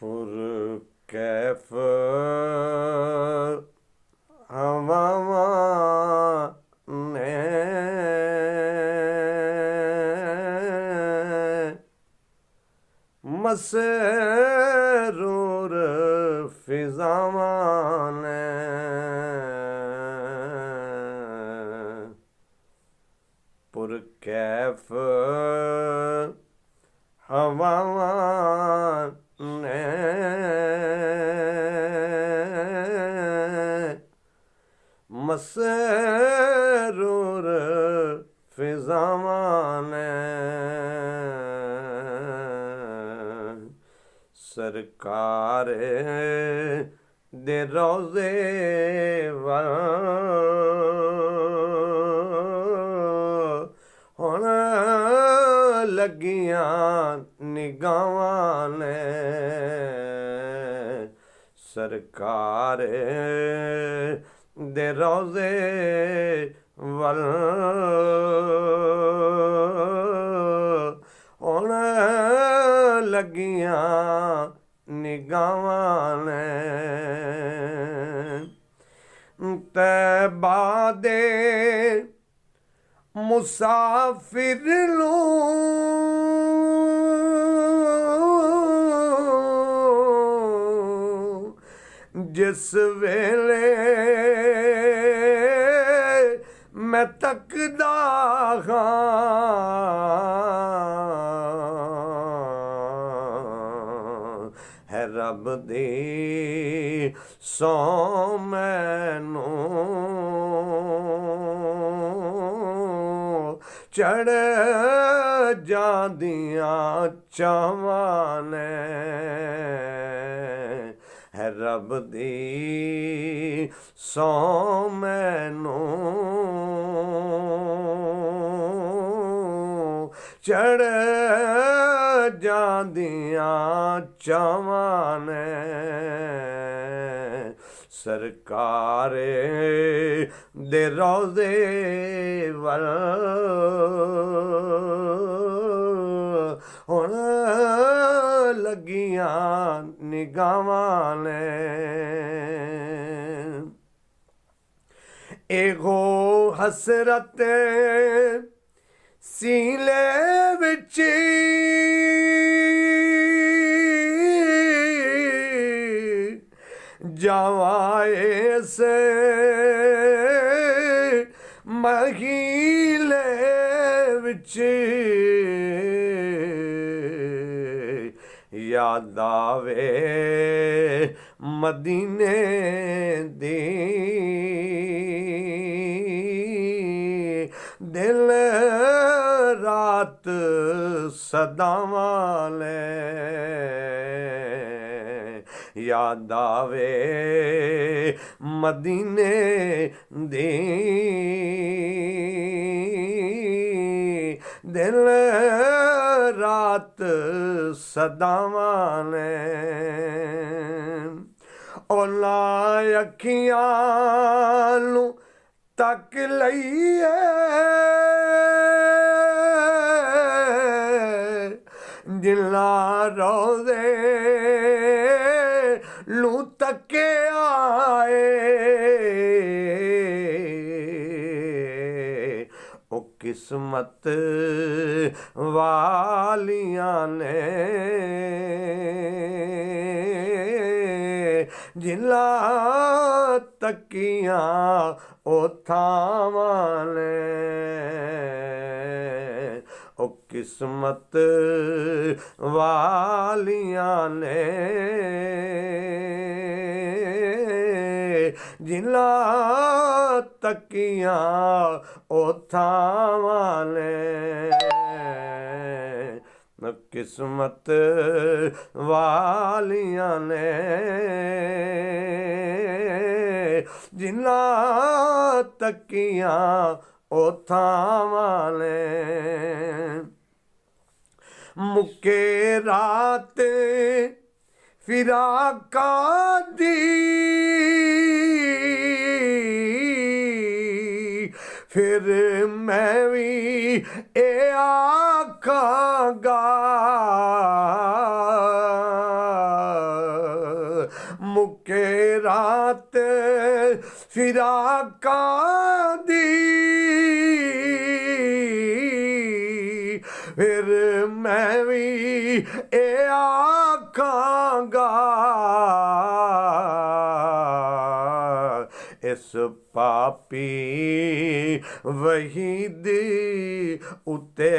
ਪੁਰਕੈਫ ਹਵਾਵਾਂ ਨੇ ਮਸਰੂਰ ਫਿਜ਼ਾਵਾਂ ਨੇ ਪੁਰਕੈਫ ਹਵਾਵਾਂ ਨੇ ਮਸਰੂਰ ਫਿਜ਼ਾਵਾਂ ਨੇ ਸਰਕਾਰ ਦੇ ਰੋਜ਼ੇ ਵੱਲ ਹੁਣ ਲੱਗੀਆਂ ਨਿਗਾਹਾਂ ਨੇ ਸਰਕਾਰ ਦੇ ਰੋਜ਼ੇ ਵੱਲ ਹੁਣ ਲੱਗੀਆਂ ਨਿਗਾਹਾਂ ਨੇ ਤੈਬਾ ਦੇ ਮੁਸਾਫਿਰ ਨੂੰ ਜਿਸ ਵੇਲੇ ਮੈਂ ਤੱਕਦਾ ਹਾਂ ਹੈ ਰੱਬ ਦੀ ਸੌਂ ਮੈਨੂੰ ਚੜ੍ਹ ਜਾਂਦੀਆਂ ਚਾਵਾਂ ਨੇ ਹੈ ਰੱਬ ਦੀ ਸੌਂ ਮੈਨੂੰ ਚੜ੍ਹ ਜਾਂਦੀਆਂ ਚਾਵਾਂ ਨੇ ਸਰਕਾਰ ਦੇ ਰੋਜ਼ੇ ਵੱਲ ਹੁਣ ਲੱਗੀਆਂ ਨਿਗਾਹਾਂ ਨੇ ਇਹੋ ਹਸਰਤ ਸੀਨੇ ਵਿੱਚ ਜਾਵਾਂ ਇਸ ਮਹੀਨੇ ਵਿੱਚ ਯਾਦ ਆਵੇ ਮਦੀਨੇ ਦੀ ਦਿਲ ਰਾਤ ਸਦਾਵਾਂ ਲੈ ਯਾਦ ਆਵੇ ਮਦੀਨੇ ਦੀ ਦਿਲ ਰਾਤ ਸਦਾਵਾਂ ਨੇ ਉਹਨਾਂ ਅੱਖੀਆਂ ਨੂੰ ਤੱਕ ਲਈਏ ਜਿਨ੍ਹਾਂ ਰੋਜ਼ੇ ਨੂੰ ਤੱਕਿਆ ਉਹ ਕਿਸਮਤ ਵਾਲੀਆਂ ਨੇ ਜਿਨ੍ਹਾਂ ਤੱਕੀਆਂ ਉਹ ਥਾਵਾਂ ਨੇ ਉਹ ਕਿਸਮਤ ਵਾਲੀਆਂ ਨੇ ਜਿਨ੍ਹਾਂ ਤੱਕੀਆਂ ਉਹ ਥਾਵਾਂ ਨੇ ਕਿਸਮਤ ਵਾਲੀਆਂ ਨੇ ਜਿਨ੍ਹਾਂ ਤੱਕੀਆਂ ਉਹ ਥਾਵਾਂ ਨੇ ਮੁੱਕੇ ਰਾਤ ਫਿਰਾਕਾਂ ਦੀ ਫਿਰ ਮੈਂ ਵੀ ਇਹ ਆਖਾਂਗਾ ਫਿਰਾਕਾਂ ਦੀ ਫਿਰ ਮੈਂ ਵੀ ਇਹ ਆਖਾਂਗਾ ਇਸ ਪਾਪੀ ਵਹੀਦ ਉਤੇ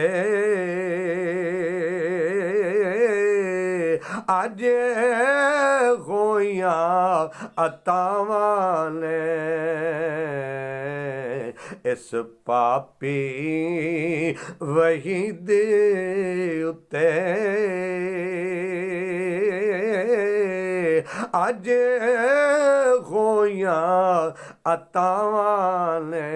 ਅੱਜ ਹੋਈਆਂ ਅਤਾਵਾਂ ਨੇ ਇਸ ਪਾਪੀ ਵਹੀਦ ਉਤੇ ਅੱਜ ਹੋਈਆਂ ਅਤਾਵਾਂ ਨੇ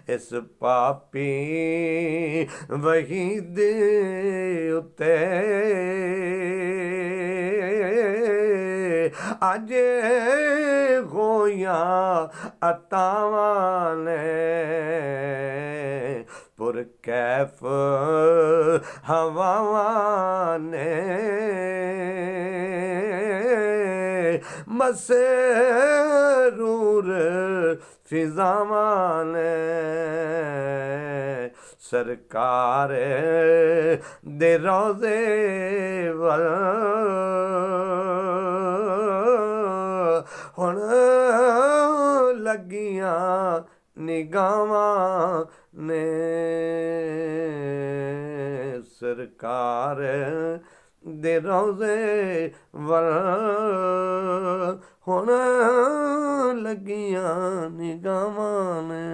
ਇਸ ਪਾਪੀ ਵਹੀਦ ਉਤੇ ਅੱਜ ਹੋਈਆਂ ਅਤਾਵਾਂ ਨੇ ਪੁਰਕੈਫ ਹਵਾਵਾਂ ਨੇ ਮਸਰੂਰ ਫਿਜ਼ਾਵਾਂ ਨੇ ਸਰਕਾਰ ਦੇ ਰੋਜ਼ੇ ਵੱਲ ਹੁਣ ਲੱਗੀਆਂ ਨਿਗਾਹਾਂ ਨੇ ਸਰਕਾਰ ਦੇ ਰੋਜ਼ੇ ਵੱਲ ਹੁਣ ਲੱਗੀਆਂ ਨਿਗਾਹਾਂ ਨੇ।